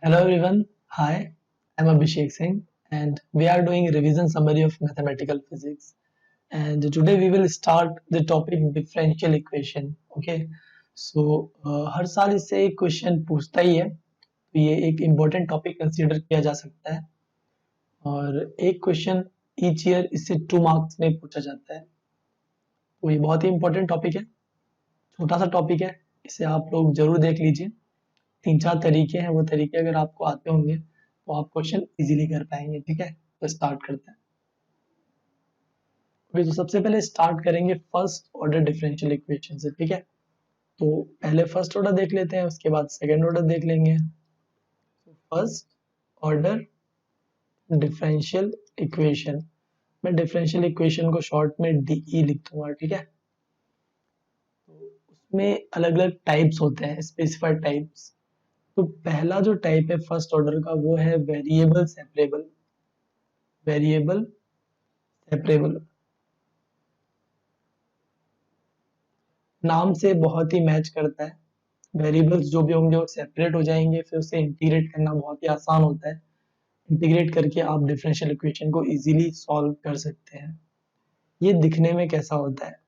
Hello everyone. Hi, I'm Abhishek Singh and we are doing revision summary of mathematical physics. And today we will start the topic differential equation. Okay. हर साल इससे एक question पूछता ही है, तो ये एक important topic consider किया जा सकता है और एक क्वेश्चन ईच ईयर इससे 2 मार्क्स में पूछा जाता है। तो ये बहुत ही इम्पोर्टेंट टॉपिक है, छोटा सा टॉपिक है, इसे आप लोग जरूर देख लीजिए। 3-4 तरीके हैं, वो तरीके अगर आपको आते होंगे तो आप क्वेश्चन इजीली कर पाएंगे। ठीक है, तो स्टार्ट करते हैं। ओके, तो सबसे पहले स्टार्ट करेंगे फर्स्ट ऑर्डर डिफरेंशियल इक्वेशन से। ठीक है, तो पहले फर्स्ट ऑर्डर देख लेते हैं, उसके बाद सेकंड ऑर्डर देख लेंगे। फर्स्ट ऑर्डर डिफरेंशियल इक्वेशन, मैं डिफरेंशियल इक्वेशन को शॉर्ट में डीई लिख दूंगा। ठीक है, तो उसमें अलग अलग टाइप्स होते हैं, स्पेसिफाइड टाइप्स। तो पहला जो टाइप है फर्स्ट ऑर्डर का वो है वेरिएबल सेपरेबल। वेरिएबल सेपरेबल नाम से बहुत ही मैच करता है। वेरिएबल्स जो भी होंगे वो सेपरेट हो जाएंगे, फिर उसे इंटीग्रेट करना बहुत ही आसान होता है। इंटीग्रेट करके आप डिफरेंशियल इक्वेशन को इजीली सॉल्व कर सकते हैं। ये दिखने में कैसा होता है,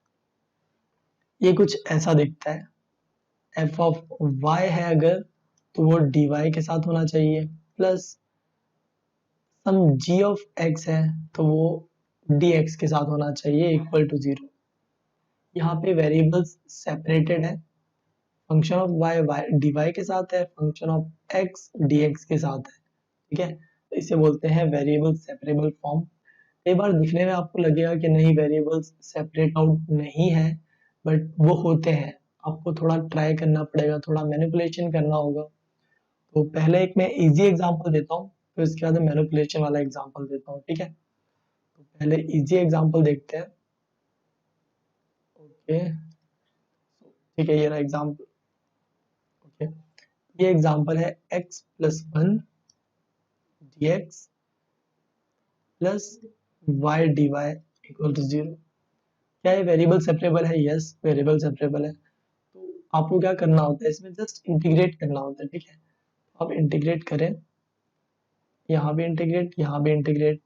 ये कुछ ऐसा दिखता है। एफ ऑफ वाई है अगर, तो वो डी वाई के साथ होना चाहिए, plus some g of x है तो वो डी एक्स के साथ होना चाहिए, इक्वल टू 0। यहाँ पे वेरिएबल्स सेपरेटेड है, function of y y d y के साथ है, function of x d x के साथ है। ठीक है, तो इसे बोलते हैं वेरिएबल सेपरेबल फॉर्म। कई बार दिखने में आपको लगेगा कि नहीं वेरिएबल्स सेपरेट आउट नहीं है, बट वो होते हैं। आपको थोड़ा ट्राई करना पड़ेगा, थोड़ा मैनिपुलेशन करना होगा। तो पहले एक मैं इजी एग्जांपल देता हूँ, फिर उसके बाद मैनिपुलेशन वाला एग्जांपल देता हूँ। ठीक है, तो पहले इजी एग्जांपल देखते हैं। ओके, ठीक है, ये रहा एग्जांपल। ओके, ये एग्जांपल है x plus 1 dx plus y d y equal to 0। क्या ये वेरिएबल सेपरेबल है? यस, वेरिएबल सेपरेबल है। तो आपको क्या करना होता है, इसमें जस्ट इंटीग्रेट करना होता है। ठीक है, अब इंटीग्रेट करें, यहाँ भी इंटीग्रेट, यहाँ भी इंटीग्रेट,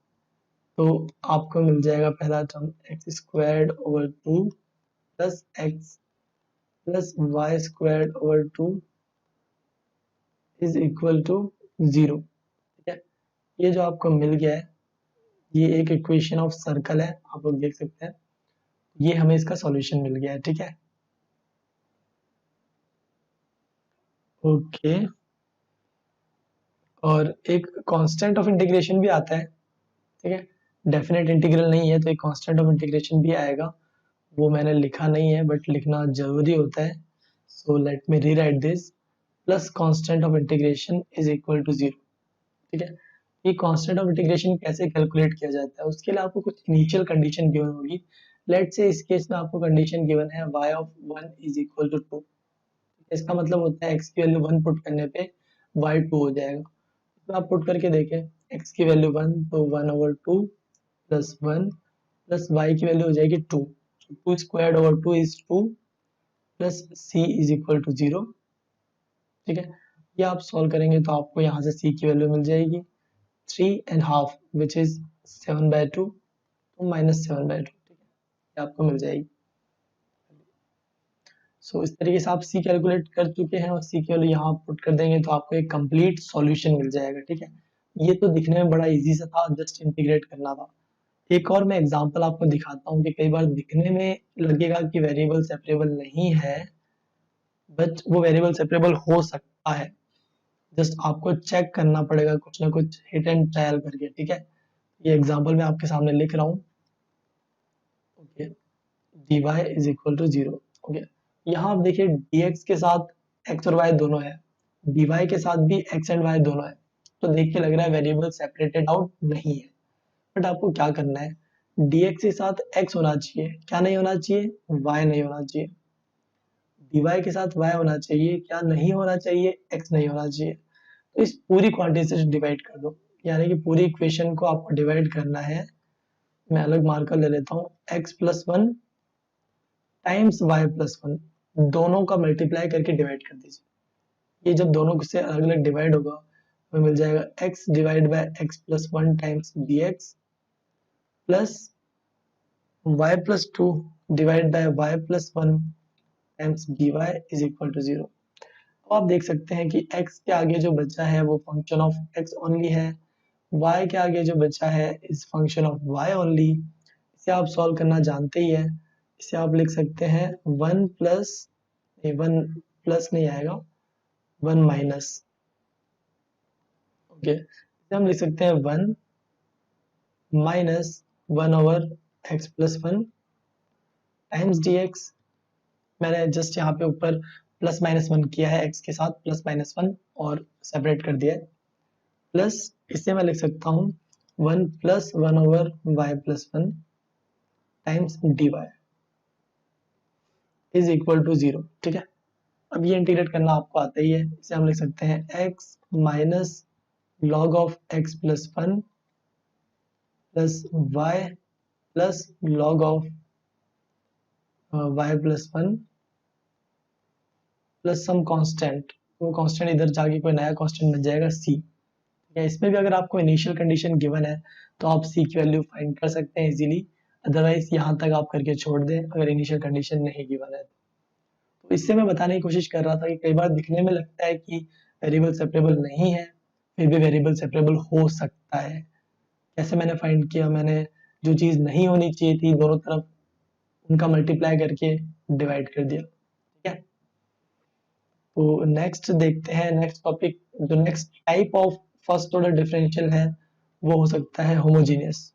तो आपको मिल जाएगा पहला term x squared over 2 plus x plus y squared over 2 is equal to 0। ठीक है, ये जो आपको मिल गया है, ये एक इक्वेशन ऑफ सर्कल है, आप लोग देख सकते हैं। ये हमें इसका सॉल्यूशन मिल गया है। ठीक है, ओके, और एक कांस्टेंट ऑफ इंटीग्रेशन भी आता है। ठीक है, डेफिनेट इंटीग्रल नहीं है तो एक कांस्टेंट ऑफ इंटीग्रेशन भी आएगा, वो मैंने लिखा नहीं है बट लिखना जरूरी होता है। So let me rewrite this, plus constant of integration is equal to 0। ठीक है, ये कांस्टेंट ऑफ इंटीग्रेशन कैसे कैलकुलेट किया जाता है, उसके लिए आपको कुछ इनिशियल कंडीशन गिवन होगी। लेट से इस केस में आपको कंडीशन गिवन है y of 1 is equal to 2। इसका मतलब होता है x की वैल्यू 1 पुट करने पे y 2 हो जाएगा। तो आप पुट करके देखें, x की वैल्यू 1 तो 1 ओवर 2 प्लस 1 प्लस y की वैल्यू हो जाएगी 2, 2 squared over 2 is 2 plus c is equal to 0। ठीक है, ये आप सॉल्व करेंगे तो आपको यहाँ से c की वैल्यू मिल जाएगी 3.5 विच इज 7/2, तो -7/2। ठीक है, ये आपको मिल जाएगी। सो इस तरीके से आप सी कैलकुलेट कर चुके हैं और सी की वैल्यू यहाँ पुट कर देंगे तो आपको एक कंप्लीट सॉल्यूशन मिल जाएगा। ठीक है, ये तो दिखने में बड़ा इजी सा था, जस्ट इंटीग्रेट करना था। एक और मैं एग्जांपल आपको दिखाता हूँ कि कई बार दिखने में लगेगा कि वेरिएबल सेपरेबल नहीं है, बट वो वेरिएबल सेपरेबल हो सकता है। जस्ट आपको चेक करना पड़ेगा कुछ ना कुछ हिट एंड ट्रायल करके। ठीक है, ये एग्जांपल मैं आपके सामने लिख रहा हूँ। Okay, dy is equal to 0। Okay, यहाँ आप देखिए dx के साथ x और y दोनों है, dy के साथ भी x एंड y दोनों है, तो देख के लग रहा है वेरिएबल सेपरेटेड आउट नहीं है। बट आपको क्या करना है, dx के साथ x होना चाहिए, क्या नहीं होना चाहिए, y नहीं होना चाहिए। dy के साथ y होना चाहिए, क्या नहीं होना चाहिए, x नहीं होना चाहिए। तो इस पूरी क्वांटिटी से डिवाइड कर दो, यानी कि पूरी इक्वेशन को आपको डिवाइड करना है। मैं अलग मार्कर ले लेता हूँ, x plus 1 times y plus 1, दोनों का मल्टीप्लाई करके डिवाइड कर दीजिए। ये जब दोनों से अलग अलग डिवाइड होगा, हमें मिल जाएगा x divide by x plus 1 times dx plus y plus 2 divide by y plus 1 times dy is equal to 0। अब आप देख सकते हैं कि x के आगे जो बचा है वो फंक्शन ऑफ x ओनली है, y के आगे जो बचा है is function of y only. इसे आप सॉल्व करना जानते ही है। इसे आप लिख सकते हैं 1 प्लस नहीं आएगा, 1 माइनस, ओके। इसे हम लिख सकते हैं 1 minus 1 over x plus 1 times dx। मैंने जस्ट यहाँ पे ऊपर प्लस माइनस 1 किया है, x के साथ प्लस माइनस 1 और सेपरेट कर दिया है, प्लस इसे मैं लिख सकता हूँ 1 plus 1 over y plus 1 times dy is equal to 0, ठीक है। अब ये इंटीग्रेट करना आपको आता ही है। इसे हम लिख सकते हैं x minus log of x plus 1 plus y plus log of y plus 1 plus some constant, वो कांस्टेंट इधर जाके कोई नया कांस्टेंट बन जाएगा c। या इसमें भी अगर आपको इनिशियल कंडीशन गिवन है तो आप c की वैल्यू फाइंड कर सकते हैं इजीली, अदरवाइज यहाँ तक आप करके छोड़ दें अगर इनिशियल कंडीशन नहीं गिवन है। तो इससे मैं बताने की कोशिश कर रहा था कि कई बार दिखने में लगता है कि वेरिएबल सेपरेबल नहीं है, फिर भी वेरिएबल सेपरेबल हो सकता है। कैसे मैंने फाइंड किया, मैंने जो चीज़ नहीं होनी चाहिए थी दोनों तरफ उनका मल्टीप्लाई करके डिवाइड कर दिया, ठीक है। तो नेक्स्ट देखते हैं, नेक्स्ट टॉपिक, जो next type of first order differential है वो हो सकता है होमोजेनियस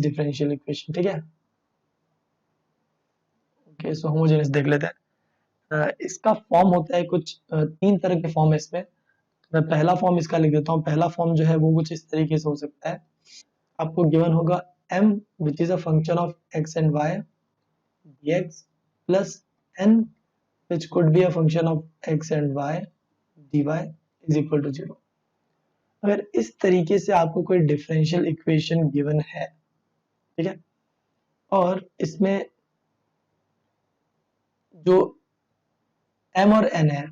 डिफरेंशियल इक्वेशन, ठीक है। ओके, सो होमोजेनियस देख लेते हैं। इसका फॉर्म होता है कुछ 3 तरह के फॉर्म है इसमें। मैं पहला फॉर्म इसका लिख देता हूँ। पहला फॉर्म जो है वो कुछ इस तरीके से हो सकता है, आपको गिवन होगा m which is a function of x and y dx plus n which could be a function of x and y dy is equal to 0। अगर इस तरीके से आपको कोई डिफरेंशियल इक्वेशन गिवन है, ठीक है, और इसमें जो m और n है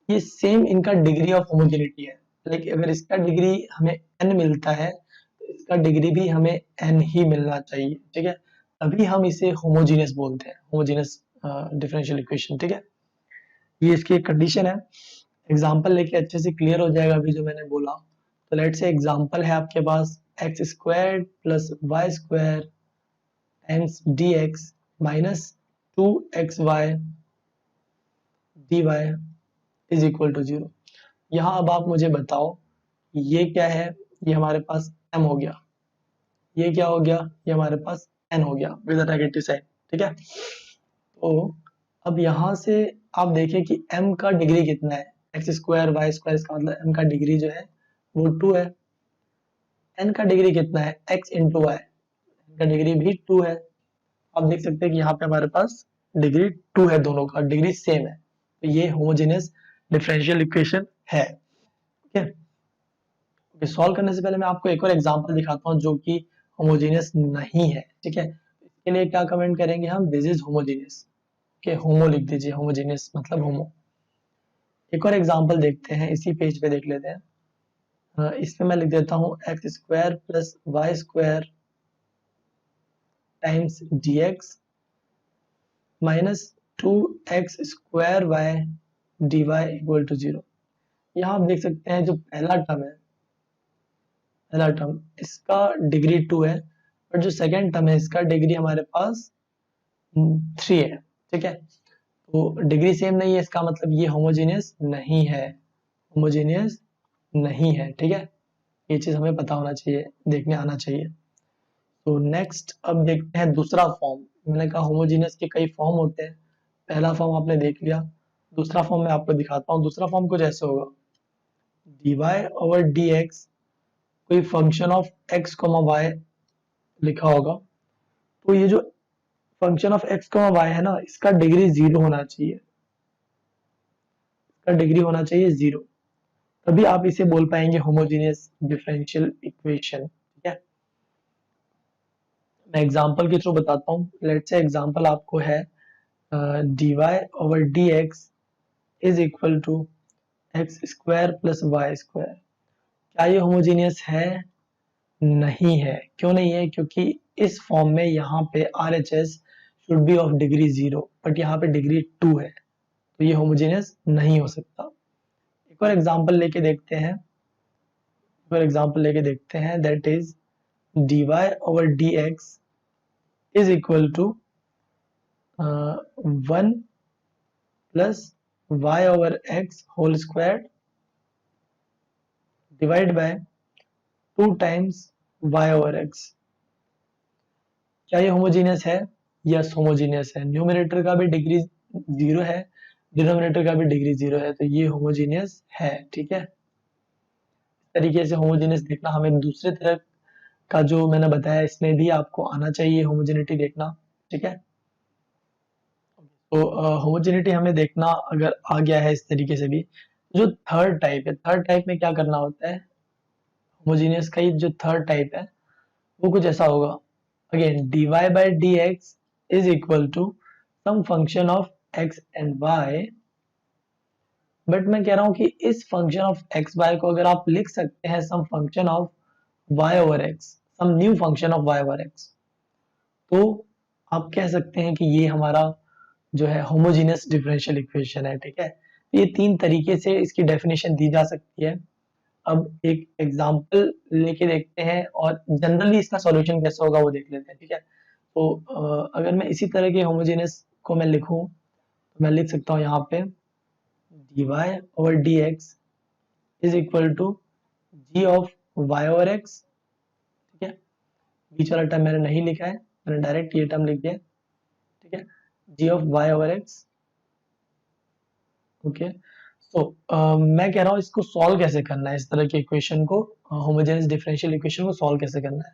ये सेम इनका डिग्री ऑफ होमोजेनिटी है। लाइक अगर इसका डिग्री हमें n मिलता है तो इसका डिग्री भी हमें n ही मिलना चाहिए, ठीक है, अभी हम इसे होमोजेनियस बोलते हैं, होमोजेनियस डिफरेंशियल इक्वेशन, ठीक है। ये इसकी एक कंडीशन है। एग्जांपल लेके अच्छे से क्लियर हो जाएगा अभी जो मैंने बोला। तो लेट्स से एग्जांपल है आपके पास x square plus y square times dx minus 2xy dy is equal to 0। यहाँ अब आप मुझे बताओ ये क्या है, ये हमारे पास m हो गया, ये क्या हो गया, ये हमारे पास n हो गया विद नेगेटिव साइन, ठीक है। तो अब यहाँ से आप देखें कि m का डिग्री कितना है, एक्स स्क्वायर वाई स्क्वायर, इसका मतलब m का डिग्री जो है वो 2 है। n का डिग्री कितना है, x इंटू वाई, का डिग्री भी 2 है। आप देख सकते हैं कि यहाँ पे हमारे पास डिग्री 2 है, दोनों का डिग्री सेम है, तो ये होमोजेनियस डिफरेंशियल इक्वेशन है, ठीक है। सॉल्व करने से पहले मैं आपको एक और एग्जांपल दिखाता हूँ जो कि होमोजेनियस नहीं है, ठीक है। इसके लिए क्या कमेंट करेंगे हम, दिस इज होमोजेनियस, के होमो लिख दीजिए, होमोजेनियस मतलब होमो। एक और एग्जांपल देखते हैं, इसी पेज पे देख लेते हैं। इसमें मैं लिख देता हूँ x square plus y square times dx minus 2x square y dy equal to 0। यहाँ आप देख सकते हैं जो पहला टर्म है, पहला टर्म इसका डिग्री 2 है, और जो सेकेंड टर्म है इसका डिग्री हमारे पास 3 है, ठीक है। तो डिग्री सेम नहीं है, इसका मतलब ये होमोजेनियस नहीं है, होमोजेनियस नहीं है, ठीक है। ये चीज हमें पता होना चाहिए, देखने आना चाहिए। तो नेक्स्ट अब देखते हैं दूसरा फॉर्म। मैंने कहा होमोजेनियस के कई फॉर्म होते हैं, पहला फॉर्म आपने देख लिया, दूसरा फॉर्म मैं आपको दिखाता हूँ। दूसरा फॉर्म कुछ ऐसे होगा, dy ओवर dx कोई फंक्शन ऑफ x, y लिखा होगा, तो ये जो फंक्शन ऑफ x, y है ना, इसका डिग्री 0 होना चाहिए, इसका डिग्री होना चाहिए 0, तभी आप इसे बोल पाएंगे होमोजेनियस डिफरेंशियल इक्वेशन, ठीक है। मैं एग्जांपल के थ्रू बताता हूँ। लेट्स से एग्जांपल आपको है dy over dx is equal to x square plus y square. क्या ये होमोजीनियस है? नहीं है। क्यों नहीं है? क्योंकि इस फॉर्म में यहाँ पे RHS should be of degree 0 but यहाँ पे डिग्री 2 है, तो ये होमोजीनियस नहीं हो सकता। एक और एग्जांपल लेके देखते हैं, that is dy over dx is equal to 1 plus y over x whole squared divided by 2 times y over x। क्या ये होमोजीनियस है? यस, होमोजीनियस है। न्यूमरेटर का भी डिग्री 0 है, डिनोमिनेटर का भी डिग्री 0 है, तो ये होमोजीनियस है। ठीक है, इस तरीके से होमोजीनियस देखना हमें दूसरे तरह का जो मैंने बताया इसमें भी आपको आना चाहिए होमोजेनिटी देखना। ठीक है, तो होमोजेनिटी हमें देखना अगर आ गया है इस तरीके से भी। जो थर्ड टाइप है, थर्ड टाइप में क्या करना होता है, होमोजीनियस का ही जो थर्ड टाइप है वो कुछ ऐसा होगा। Again dy by dx is equal to some function of x and y, but मैं कह रहा हूं कि इस फंक्शन ऑफ एक्स वाई को अगर आप लिख सकते हैं some function of y over x, some new function of y over x, तो आप कह सकते हैं कि ये हमारा जो है होमोजीनियस डिफरेंशियल इक्वेशन है। ठीक है, ये तीन तरीके से इसकी डेफिनेशन दी जा सकती है। अब एक एग्जांपल लेके देखते हैं और जनरली इसका सॉल्यूशन कैसा होगा वो देख लेते हैं। ठीक है, तो अगर मैं इसी तरह के होमोजेनियस को मैं लिखूं तो मैं लिख सकता हूं यहाँ पे dy over dx is equal to g of y over x। ठीक है, बीच वाला टर्म मैंने नहीं लिखा है, मैंने डायरेक्ट ये टर्म लिख दिया। ठीक है, g of y over x। Okay, तो मैं कह रहा हूँ इसको सॉल्व कैसे करना है, इस तरह के इक्वेशन को, होमोजेनियस डिफरेंशियल इक्वेशन को सॉल्व कैसे करना है।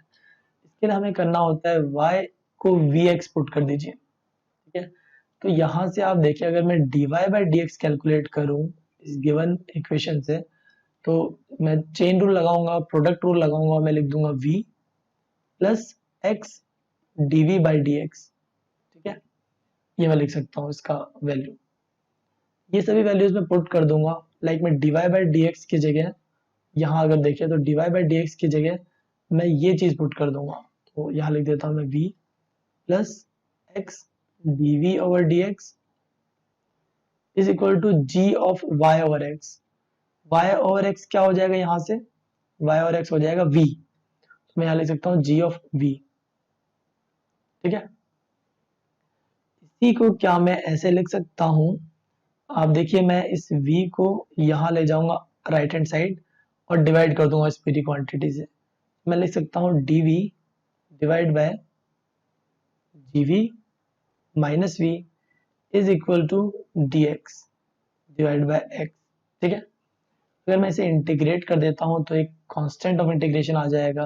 इसके लिए हमें करना होता है y को vx पुट कर दीजिए। ठीक है, तो यहाँ से आप देखिए अगर मैं dy by dx कैलकुलेट करूँ इस गिवन इक्वेशन से, तो मैं चेन रूल लगाऊंगा, प्रोडक्ट रूल लगाऊंगा, मैं लिख दूंगा v plus x dv by dx। ठीक है, ये मैं लिख सकता हूँ इसका वैल्यू। ये सभी वैल्यूज मैं पुट कर दूंगा। लाइक मैं dy by dx की जगह यहाँ अगर देखें तो dy by dx की जगह मैं ये चीज पुट कर दूंगा, तो यहाँ लिख देता हूँ मैं v plus x dv over dx is equal to g of y over x। y over x क्या हो जाएगा, यहाँ से y ओवर x हो जाएगा v, तो मैं यहाँ लिख सकता हूँ g ऑफ v। ठीक है, इसी को क्या मैं ऐसे लिख सकता हूँ, आप देखिए मैं इस v को यहाँ ले जाऊंगा राइट हैंड साइड और डिवाइड कर दूंगा इस पूरी क्वांटिटी से। मैं लिख सकता हूँ dv divide by gv minus v is equal to dx divide by x। ठीक है, अगर मैं इसे इंटीग्रेट कर देता हूँ तो एक कांस्टेंट ऑफ इंटीग्रेशन आ जाएगा,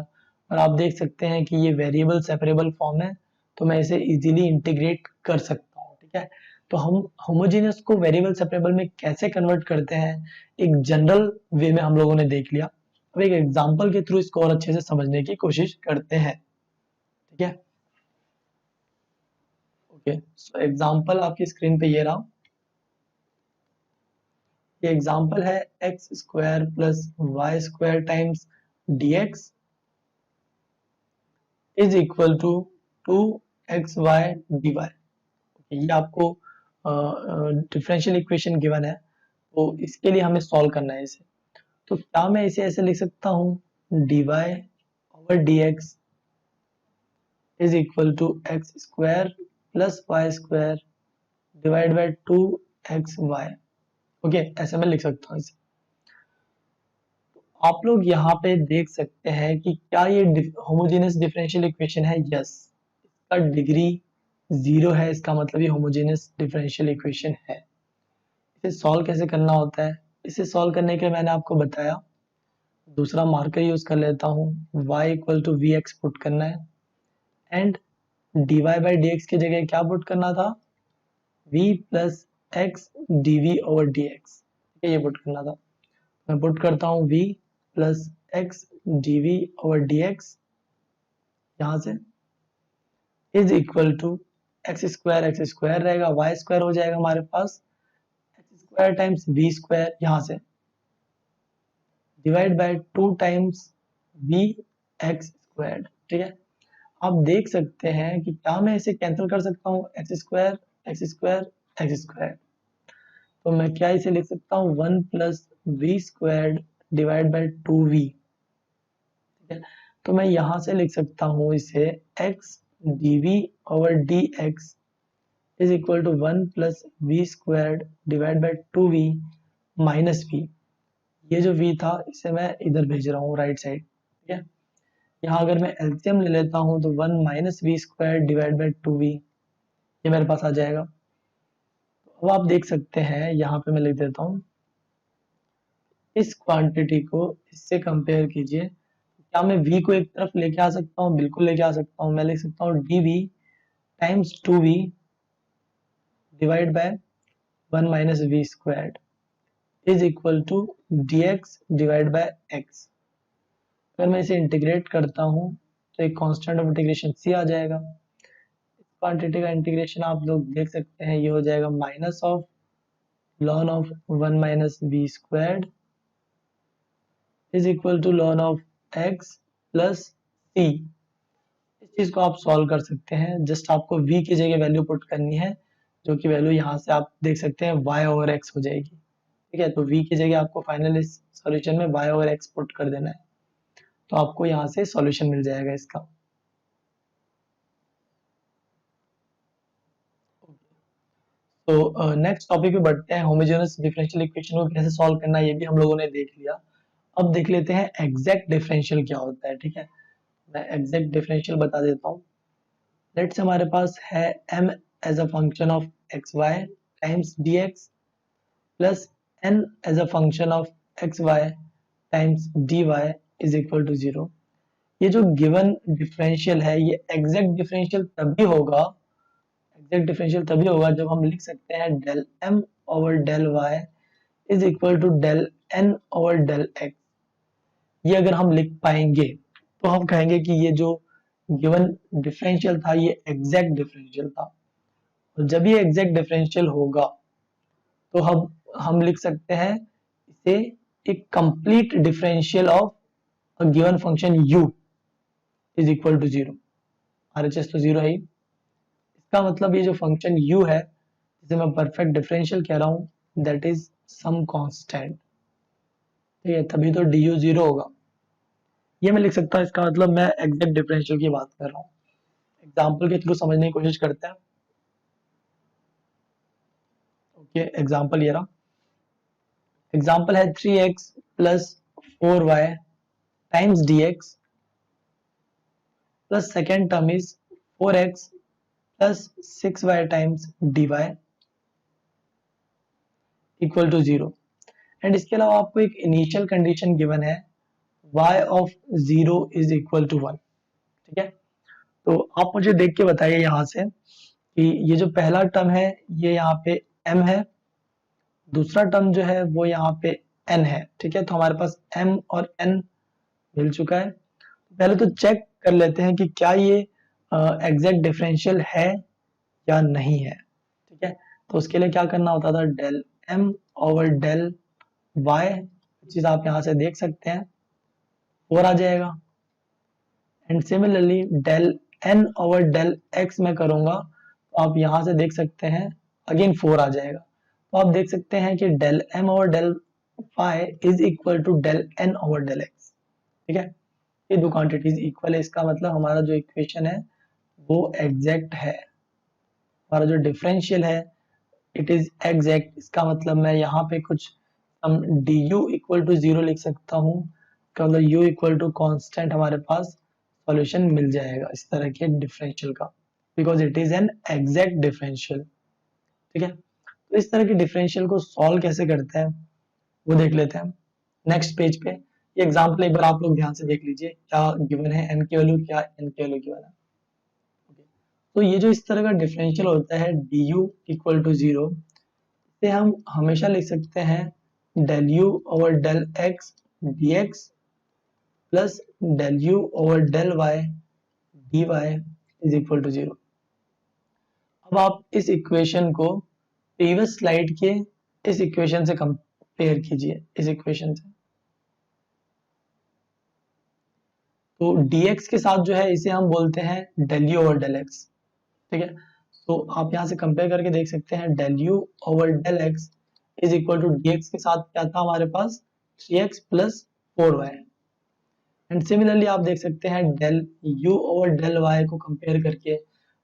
और आप देख सकते हैं कि ये वेरिएबल सेपरेबल फॉर्म है, तो मैं इसे इजीली इंटीग्रेट कर सकता हूँ। ठीक है, तो हम होमोजेनियस को वेरिएबल सेपरेबल में कैसे कन्वर्ट करते हैं एक जनरल वे में हम लोगों ने देख लिया। अब एक एग्जांपल के थ्रू इसको और अच्छे से समझने की कोशिश करते हैं। ठीक है, ओके, सो एग्जांपल आपकी स्क्रीन पे ये रहा। ये एग्जांपल है x square plus y square times dx is equal to 2xy dy। ये आपको डिफरेंशियल इक्वेशन गिवन है, तो इसके लिए हमें सॉल्व करना है इसे। तो क्या मैं इसे ऐसे लिख सकता हूँ dy over dx is equal to x square plus y square divide by 2xy। Okay, ऐसे मैं लिख सकता हूँ इसे। आप लोग यहाँ पे देख सकते हैं कि क्या ये होमोजेनियस डिफरेंशियल इक्वेशन है। यस, इसका डिग्री 0 है, इसका मतलब ये होमोजेनियस डिफरेंशियल इक्वेशन है। इसे सॉल्व कैसे करना होता है, इसे सॉल्व करने के लिए मैंने आपको बताया दूसरा मार्कर यूज कर लेता हूँ, y equal to v x put करना है and dy by d x की जगह क्या पुट करना था, v plus x d v over d x, ये पुट करना था। मैं पुट करता हूँ v plus x d v over d x यहाँ से is equal to x square रहेगा, वाई स्क्वायर हो जाएगा हमारे पास, x square times v square यहाँ से divide by 2 times v x square. ठीक है, आप देख सकते हैं कि क्या मैं इसे कैंसिल कर सकता हूँ, x square x square x square. तो मैं क्या इसे लिख सकता हूँ 1 plus v square divide by 2v। ठीक है, तो मैं यहाँ से लिख सकता हूँ इसे x dv over dx is equal to 1 plus v square divide by 2v minus v। ये जो v था इसे मैं इधर भेज रहा हूँ राइट साइड। ठीक है, यहाँ अगर मैं एलसीएम ले लेता हूँ तो 1 minus v square divide by 2v ये मेरे पास आ जाएगा। अब आप देख सकते हैं यहाँ पे मैं लिख देता हूँ इस क्वांटिटी को इससे कंपेयर कीजिए। क्या मैं v को एक तरफ लेके आ सकता हूँ? बिल्कुल लेके आ सकता हूँ। मैं लिख सकता हूँ dv times 2v divide by 1 minus v squared is equal to dx divide by x। अगर मैं इसे इंटीग्रेट करता हूँ तो एक कांस्टेंट ऑफ इंटीग्रेशन c आ जाएगा। इस क्वांटिटी का इंटीग्रेशन आप लोग देख सकते हैं, ये हो जाएगा minus of ln of 1 minus v squared is equal to ln of x plus c। इस चीज को आप सॉल्व कर सकते हैं। जस्ट आपको v की जगह वैल्यू पुट करनी है, जो कि वैल्यू यहाँ से आप देख सकते हैं y ओवर x हो जाएगी। ठीक है, तो v की जगह आपको फाइनल इस सॉल्यूशन में y ओवर x पुट कर देना है, तो आपको यहाँ से सॉल्यूशन मिल जाएगा इसका। तो नेक्स्ट टॉपिक पे बढ़ते हैं। होमोजेनस डिफरेंशियल इक्वेशन को कैसे सॉल्व करना है ये भी हम लोगों ने देख लिया। अब देख लेते हैं एग्जैक्ट डिफरेंशियल क्या होता है। ठीक है, मैं एग्जैक्ट डिफरेंशियल बता देता हूँ। लेट्स हमारे पास है m as a function of x y times d x plus n as a function of x y times d y is equal to 0। ये जो गिवन डिफरेंशियल है ये एग्जैक्ट डिफरेंशियल तभी होगा जब हम लिख सकते हैं del m over del y is equal to del n over del x। ये अगर हम लिख पाएंगे तो हम कहेंगे कि ये जो गिवन डिफरेंशियल था ये एग्जैक्ट डिफरेंशियल था। और जब ये एग्जैक्ट डिफरेंशियल होगा तो हम लिख सकते हैं इसे एक complete differential of a given function u is equal to 0। RHS तो 0 है ही। इसका मतलब ये जो फंक्शन u है जिसे मैं परफेक्ट डिफरेंशियल कह रहा हूँ दैट इज सम कांस्टेंट। ठीक है, तभी तो du 0 होगा। ये मैं लिख सकता हूँ, इसका मतलब मैं एग्जैक्ट डिफरेंशियल की बात कर रहा हूँ। एग्जाम्पल के थ्रू समझने की कोशिश करते हैं। ओके, एग्जाम्पल ये रहा। एग्जाम्पल है 3x plus 4y times dx plus second term is 4x plus 6y times dy equal to 0। And इसके अलावा आपको एक इनिशियल कंडीशन गिवन है y of 0 is equal to 1। ठीक है, तो आप मुझे देख के बताइए यहाँ से कि ये जो पहला टर्म है ये यहाँ पे m है, दूसरा टर्म जो है वो यहाँ पे n है। ठीक है, तो हमारे पास m और n मिल चुका है। पहले तो चेक कर लेते हैं कि क्या ये एग्जैक्ट डिफरेंशियल है या नहीं है। ठीक है, तो उसके लिए क्या करना होता था, del m over del y चीज आप यहाँ से देख सकते हैं 4 आ जाएगा। And similarly del n over del x में करूंगा तो आप यहाँ से देख सकते हैं अगेन 4 आ जाएगा। तो आप देख सकते हैं कि del m over del y is equal to del n over del x। ठीक है, ये दो क्वांटिटीज इक्वल है, इसका मतलब हमारा जो इक्वेशन है वो एग्जैक्ट है। हमारा जो डिफरेंशियल है इट इज एग्जैक्ट। इसका मतलब मैं यहाँ पे कुछ हम du इक्वल टू 0 लिख सकता हूँ, मतलब u इक्वल टू कॉन्स्टेंट हमारे पास सॉल्यूशन मिल जाएगा इस तरह के डिफरेंशियल का, because it is an exact differential. ठीक है, तो इस तरह के डिफरेंशियल को सॉल्व कैसे करते हैं वो देख लेते हैं नेक्स्ट पेज पे। ये एग्जांपल एक बार आप लोग ध्यान से देख लीजिए, क्या गिवन है n की वैल्यू, क्या n की वैल्यू गिवन है। तो ये जो इस तरह का डिफरेंशियल होता है du इक्वल टू 0, इसे हम हमेशा लिख सकते हैं del u over del x dx plus del u over del y dy is equal to 0। अब आप इस इक्वेशन को प्रीवियस स्लाइड के इस इक्वेशन से कंपेयर कीजिए, इस इक्वेशन से। तो dx के साथ जो है इसे हम बोलते हैं del u over del x, ठीक है। तो आप यहाँ से कंपेयर करके देख सकते हैं del u over del x is equal to dx के साथ क्या था हमारे पास 3x plus 4y। And similarly आप देख सकते हैं del u over del y को कंपेयर करके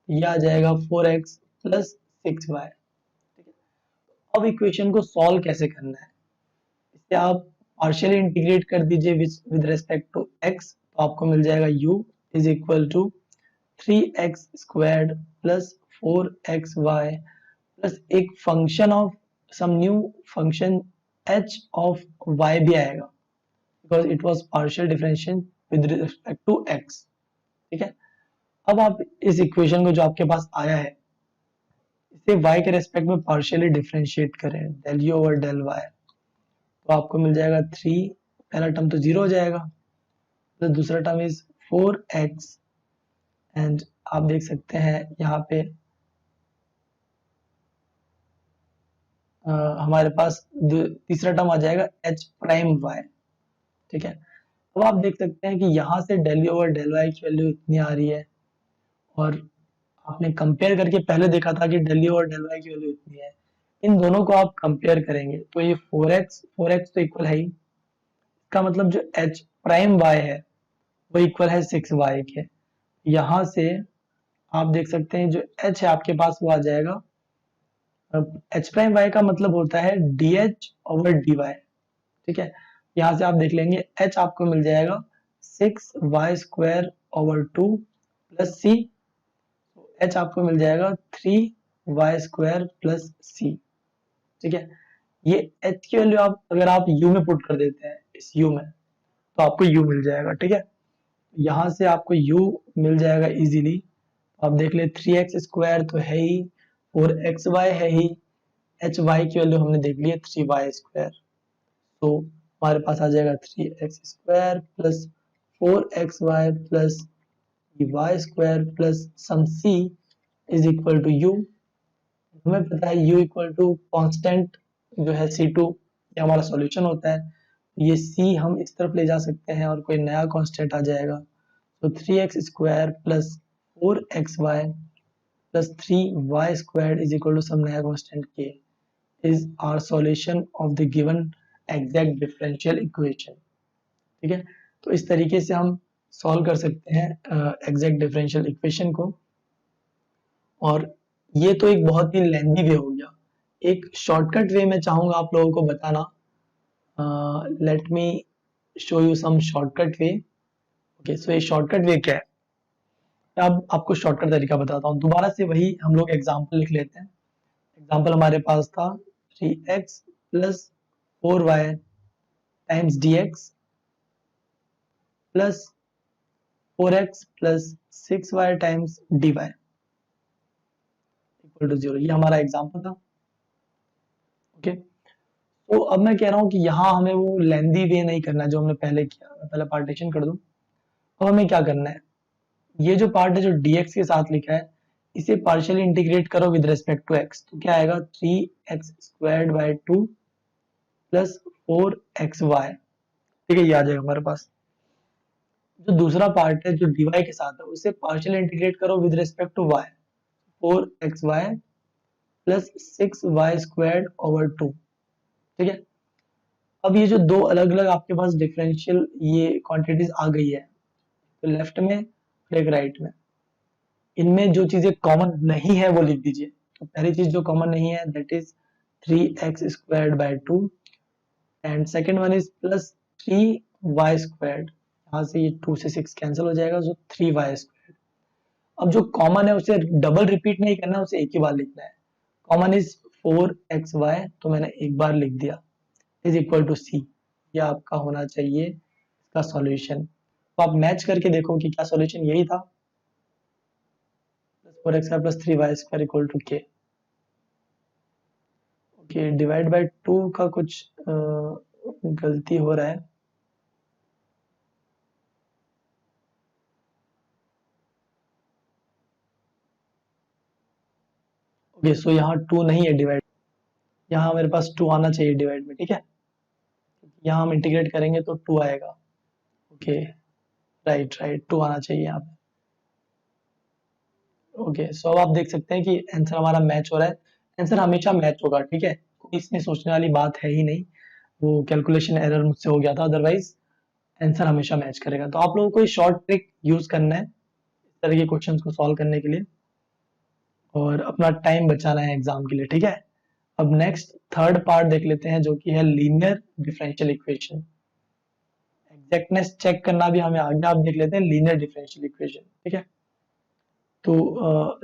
ये आ जाएगा 4x प्लस 6y, ठीक है। अब इक्वेशन को सॉल्व कैसे करना है, इसे आप पार्शियली इंटीग्रेट कर दीजिए विद रिस्पेक्ट टू x, तो आपको मिल जाएगा u is equal to 3x squared plus 4xy plus एक function of some new function h of y भी आएगा because it was partial differentiation with respect to x, ठीक है। अब आप इस इक्वेशन को जो आपके पास आया है इसे y के रेस्पेक्ट में पार्शियली डिफरेंशिएट करें del u over del y, तो आपको मिल जाएगा 3, पहला टर्म तो 0 हो जाएगा, प्लस दूसरा टर्म इज 4x एंड आप देख सकते हैं यहाँ पे हमारे पास तीसरा टर्म आ जाएगा h प्राइम y, ठीक है। अब आप देख सकते हैं कि यहाँ से del u over del y की वैल्यू इतनी आ रही है और आपने कंपेयर करके पहले देखा था कि del u और del y की वैल्यू इतनी है। इन दोनों को आप कंपेयर करेंगे तो ये 4x तो इक्वल है ही, इसका मतलब जो h प्राइम y है वो इक्वल है 6y के। यहाँ से आप देख सकते हैं जो h है आपके पास वो आ जाएगा, h प्राइम y का मतलब होता है dh ओवर dy, ठीक है। यहाँ से आप देख लेंगे h आपको मिल जाएगा 6y square over 2 plus c, h आपको मिल जाएगा 3y स्क्वायर प्लस c, ठीक है। ये h की वैल्यू आप अगर आप u में पुट कर देते हैं इस u में तो आपको u मिल जाएगा, ठीक है। यहाँ से आपको u मिल जाएगा इजीली, आप देख ले 3x स्क्वायर तो है ही, 4xy है ही, hy की वैल्यू हमने देख ली है 3y स्क्वायर, तो हमारे पास आ जाएगा 3x square plus 4xy plus y square plus some c is equal to u। हमें पता है u इक्वल टू कांस्टेंट जो है C2, ये हमारा सॉल्यूशन होता है। ये c हम इस तरफ ले जा सकते हैं और कोई नया कांस्टेंट आ जाएगा, तो 3x square plus 4xy plus 3y square is equal to some नया constant k is our solution of the given exact differential equation, ठीक है। तो इस तरीके से हम सॉल्व कर सकते हैं एग्जैक्ट डिफरेंशियल इक्वेशन को। और ये तो एक बहुत ही लेंथी वे हो गया, एक शॉर्टकट वे में चाहूंगा आप लोगों को बताना। Let me show you some shortcut way. Okay, so ये शॉर्टकट वे क्या है, अब आपको शॉर्टकट तरीका बताता हूँ। दोबारा से वही हम लोग एग्जाम्पल लिख लेते हैं। एग्जाम्पल हमारे पास था 3x plus 4y times dx plus 4x plus 6y times dy equal to 0। ये हमारा एग्जाम्पल था, ओके। तो अब मैं कह रहा हूँ कि यहाँ हमें वो लेंदी वे नहीं करना जो हमने पहले किया। मैं पहले पार्टीशन कर दूं। अब हमें क्या करना है, ये जो पार्ट है जो dx के साथ लिखा है इसे पार्शियली इंटीग्रेट करो विद रिस्पेक्ट टू x, तो क्या आएगा 3x squared by 2 plus 4xy, ठीक है। ये आ जाएगा हमारे पास। जो दूसरा पार्ट है जो dy के साथ है उसे पार्शियली इंटीग्रेट करो with respect to y, 4xy plus 6y squared over 2, ठीक है। अब ये जो दो अलग अलग आपके पास डिफरेंशियल ये क्वांटिटीज आ गई है, तो लेफ्ट में और एक राइट में, इनमें जो चीजें कॉमन नहीं है वो लिख दीजिए। तो पहली चीज जो कॉमन नहीं है that is 3x squared by 2 and second one is plus 3y squared, यहाँ से ये 2 से 6 कैंसिल हो जाएगा, सो 3y स्क्वायर्ड। अब जो कॉमन है उसे डबल रिपीट नहीं करना है, उसे एक ही बार लिखना है। कॉमन इज 4xy, तो मैंने एक बार लिख दिया, इज इक्वल टू c। यह आपका होना चाहिए इसका सॉल्यूशन। तो आप मैच करके देखो कि क्या सॉल्यूशन यही था, 4x plus 3y square equal to k। Okay, divide by 2 का कुछ गलती हो रहा है। ओके, सो यहाँ 2 नहीं है डिवाइड, यहाँ मेरे पास 2 आना चाहिए डिवाइड में, ठीक है। यहाँ हम इंटीग्रेट करेंगे तो 2 आएगा। ओके, राइट राइट, 2 आना चाहिए यहाँ पे। ओके, सो अब आप देख सकते हैं कि आंसर हमारा मैच हो रहा है। आंसर हमेशा मैच होगा, ठीक है, कोई इसमें सोचने वाली बात है ही नहीं। वो कैलकुलेशन एरर मुझसे हो गया था, अदरवाइज आंसर हमेशा मैच करेगा। तो आप लोगों को शॉर्ट ट्रिक यूज करना है इस तरह के क्वेश्चंस को सॉल्व करने के लिए, और अपना टाइम बचाना है एग्जाम के लिए, ठीक है। अब नेक्स्ट थर्ड पार्ट देख लेते हैं, जो कि है linear differential equation. Exactness check करना भी हमें आगे, आप देख लेते हैं लीनियर डिफरेंशियल इक्वेशन, ठीक है। तो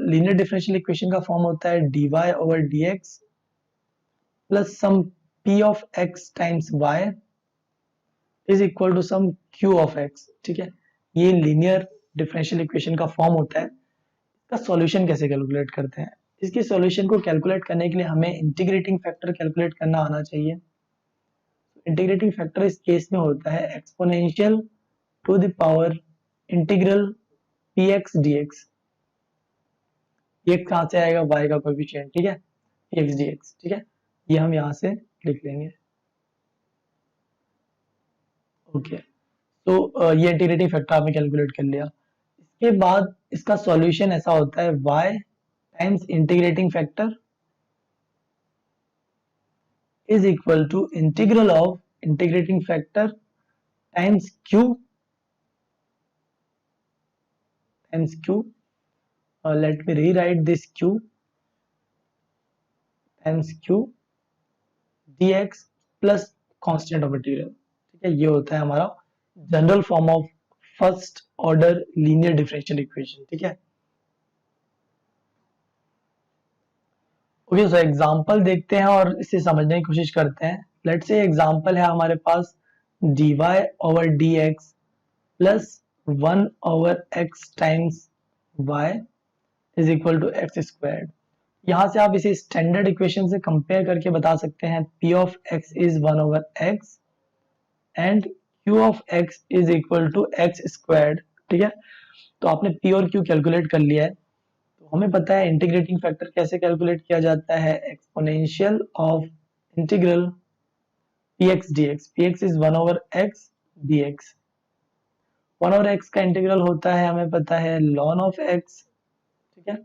लीनियर डिफरेंशियल इक्वेशन का फॉर्म होता है dy over dx plus some p of x times y is equal to some q of x, ठीक है। ये लीनियर डिफरेंशियल इक्वेशन का फॉर्म होता है। इसका सॉल्यूशन कैसे कैलकुलेट करते हैं? इसके सॉल्यूशन को कैलकुलेट करने के लिए हमें इंटीग्रेटिंग फैक्टर कैलकुलेट करना आना चाहिए। इंटीग्रेटिंग फैक्टर इस केस में होता है exponential to the power integral px dx। ये कहाँ से आएगा? y का कोएफिशिएंट, ठीक है, px dx, ठीक है। ये हम यहाँ से लिख लेंगे। ओके, तो ये इंटीग्रेटिंग फैक्टर आपने कैलकुलेट कर लिया। इसके बाद इसका सॉल्यूशन ऐसा होता है y times integrating factor is equal to integral of integrating factor times q let me rewrite this q times q dx plus constant of material, ठीक है। ये होता है हमारा general form of first order linear differential equation, ठीक है। Okay, so example देखते हैं और इसे समझने की कोशिश करते हैं। लेट्स से एग्जांपल है हमारे पास dy over dx plus 1 over x times y is equal to x squared. यहाँ से आप इसे स्टैंडर्ड इक्वेशन से कंपेयर करके बता सकते हैं p of x is 1 over x and q of x is equal to x squared, ठीक है। तो आपने p और q कैलकुलेट कर लिया है। तो हमें पता है इंटीग्रेटिंग फैक्टर कैसे कैलकुलेट किया जाता है, exponential of integral px dx। px is 1 over x dx। 1 over x का इंटीग्रल होता है, हमें पता है ln ऑफ x, ठीक है।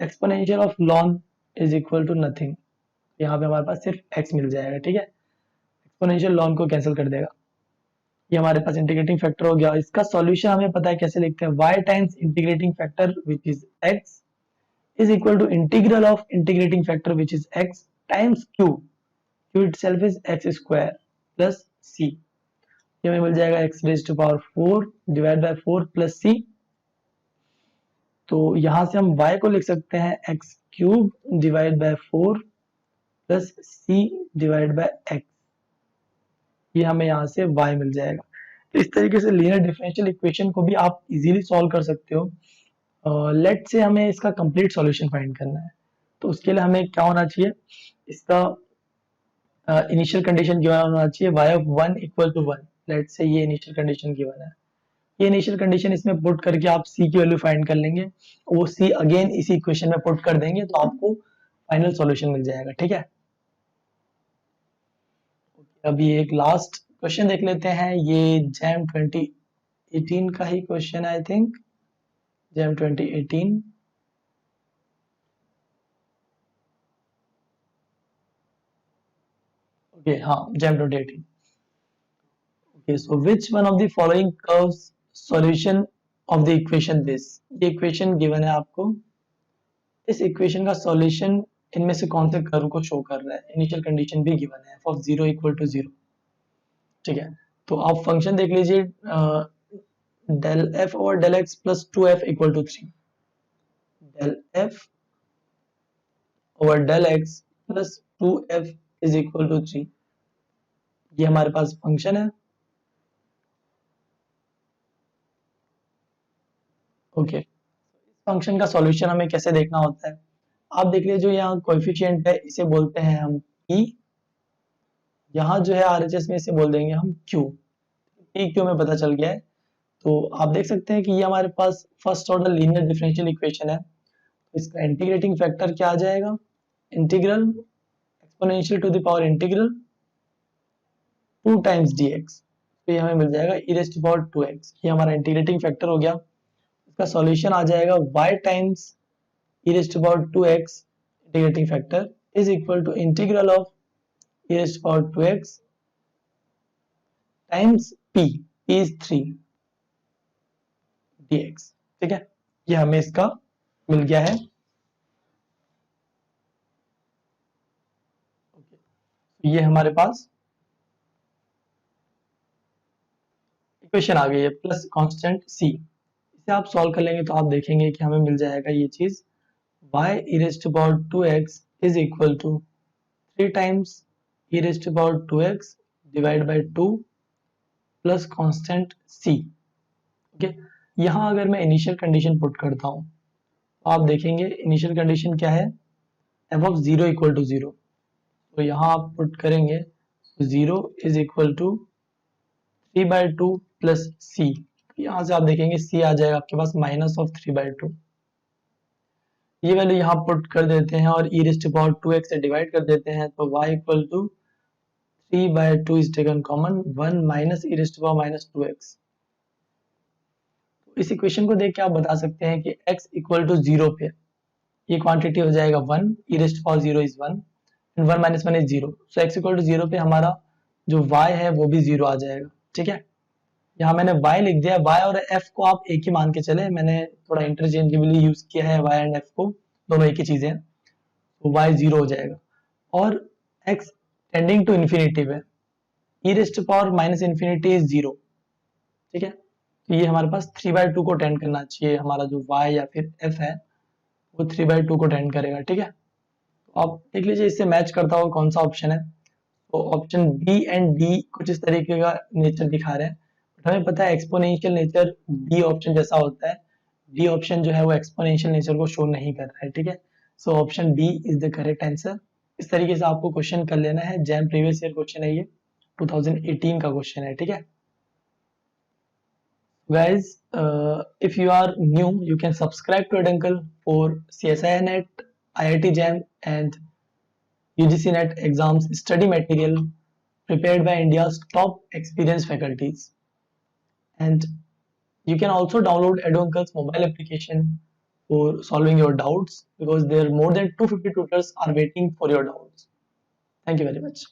Exponential of ln is equal to nothing. यहाँ पे हमारे पास सिर्फ x मिल जाएगा, ठीक है। एक्सपोनेंशियल ln को कैंसिल कर देगा। ये हमारे पास इंटीग्रेटिंग फैक्टर हो गया। इसका सॉल्यूशन हमें पता है कैसे लिखते हैं, y times integrating factor which is x is equal to integral of integrating factor which is x times q itself is x square plus c। ये हमें मिल जाएगा x raised to power 4 divide by 4 plus c। तो यहां से हम y को लिख सकते हैं x cube divide by 4 plus c divide by x। ये हमें यहाँ से y मिल जाएगा। तो इस तरीके से लीनियर डिफरेंशियल इक्वेशन को भी आप इजीली सॉल्व कर सकते हो। लेट से हमें इसका कंप्लीट सॉल्यूशन फाइंड करना है, तो उसके लिए हमें क्या होना चाहिए, इसका इनिशियल कंडीशन गिवन होना चाहिए y of 1 equal to 1। Let say ये इनिशियल कंडीशन गिवन है। ये इनिशियल कंडीशन इसमें पुट करके आप c की वैल्यू फाइंड कर लेंगे, वो c अगेन इसी इक्वेशन में पुट कर देंगे तो आपको फाइनल सॉल्यूशन मिल जाएगा, ठीक है। अभी एक लास्ट क्वेश्चन देख लेते हैं। ये जैम 2018 का ही क्वेश्चन है, आई थिंक जैम 2018। ओके, हाँ, jam 2018। Okay, so which one of the following curves solution of the equation this. ये इक्वेशन गिवन है आपको। इस इक्वेशन का सॉल्यूशन इनमें से कौन से कर्व को शो कर रहा है? इनिशियल कंडीशन भी गिवन है, f ऑफ 0 इक्वल टू 0, ठीक है। तो आप फंक्शन देख लीजिए, del f over del x plus 2f equal to 3। del f over del x plus 2f is equal to 3। ये हमारे पास फंक्शन है। ओके, इस फंक्शन का सॉल्यूशन हमें कैसे देखना होता है, आप देख लीजिए, जो यहाँ कोएफिशिएंट है इसे बोलते हैं हम p। यहाँ जो है RHS में इसे बोल देंगे हम q। p q में पता चल गया है। तो आप देख सकते हैं कि ये हमारे पास first order linear differential equation है। इसका इंटीग्रेटिंग फैक्टर क्या आ जाएगा? Integral exponential to the power integral 2 times dx, तो ये हमें मिल जाएगा e raise to power 2x। ये हमारा इंटीग्रेटिंग फैक्टर हो गया। इसका सॉल्यूशन आ जाएगा y times e raise to power 2x integrating factor is equal to integral of e raise to power 2x times p is 3 dx। ठीक है, ये हमें इसका मिल गया है। ये हमारे पास इक्वेशन आ गई है प्लस कांस्टेंट c। इसे आप सॉल्व कर लेंगे तो आप देखेंगे कि हमें मिल जाएगा ये चीज y e raised to power 2x is equal to 3 times e raised to power 2x divided by 2 plus constant c। Okay, यहाँ अगर मैं इनिशियल कंडीशन पुट करता हूँ तो आप देखेंगे इनिशियल कंडीशन क्या है, f of 0 इक्वल टू 0। तो यहाँ आप पुट करेंगे 0 is equal to 3/2 plus c। यहाँ से आप देखेंगे c आ जाएगा आपके पास माइनस ऑफ 3/2। ये वैल्यू यहाँ पुट कर देते हैं और e raise to power 2x से डिवाइड कर देते हैं, तो y equal to 3/2 is taken common, 1 minus e raise to power minus 2x। तो इस इक्वेशन को देख के आप बता सकते हैं कि x इक्वल टू 0 पे ये क्वांटिटी हो जाएगा 1, e raise to power 0 is 1 and 1 minus 1 is 0। So x equal to 0 पे हमारा जो y है वो भी 0 आ जाएगा। ठीक है, यहाँ मैंने y लिख दिया। y और f को आप एक ही मान के चले, मैंने थोड़ा इंटरचेंजेबली यूज किया है y एंड f को, दोनों एक ही चीजें हैं। तो y 0 हो जाएगा और x टेंडिंग टू इन्फिनिटी है, e raise to power minus infinity is 0। ठीक है, तो ये हमारे पास 3/2 को टेंड करना चाहिए। हमारा जो y या फिर f है वो 3/2 को टेंड करेगा। ठीक है, तो आप देख लीजिए इससे मैच करता हुआ कौन सा ऑप्शन है। तो ऑप्शन बी एंड डी कुछ इस तरीके का नेचर दिखा रहे हैं, बट हमें पता है एक्सपोनेंशियल नेचर बी ऑप्शन जैसा होता है। डी ऑप्शन जो है वो एक्सपोनेंशियल नेचर को शो नहीं कर रहा है। ठीक है, so option B is the correct answer. इस तरीके से आपको क्वेश्चन कर लेना है। जैम प्रीवियस ईयर क्वेश्चन है, ये 2018 का क्वेश्चन है। ठीक है guys, if you are new you can subscribe to Adankel for CSI NET, IIT JAM and UGC NET exams study material prepared by India's top experienced faculties. And you can also download Adankel's mobile application for solving your doubts, because there are more than 250 tutors are waiting for your doubts. Thank you very much.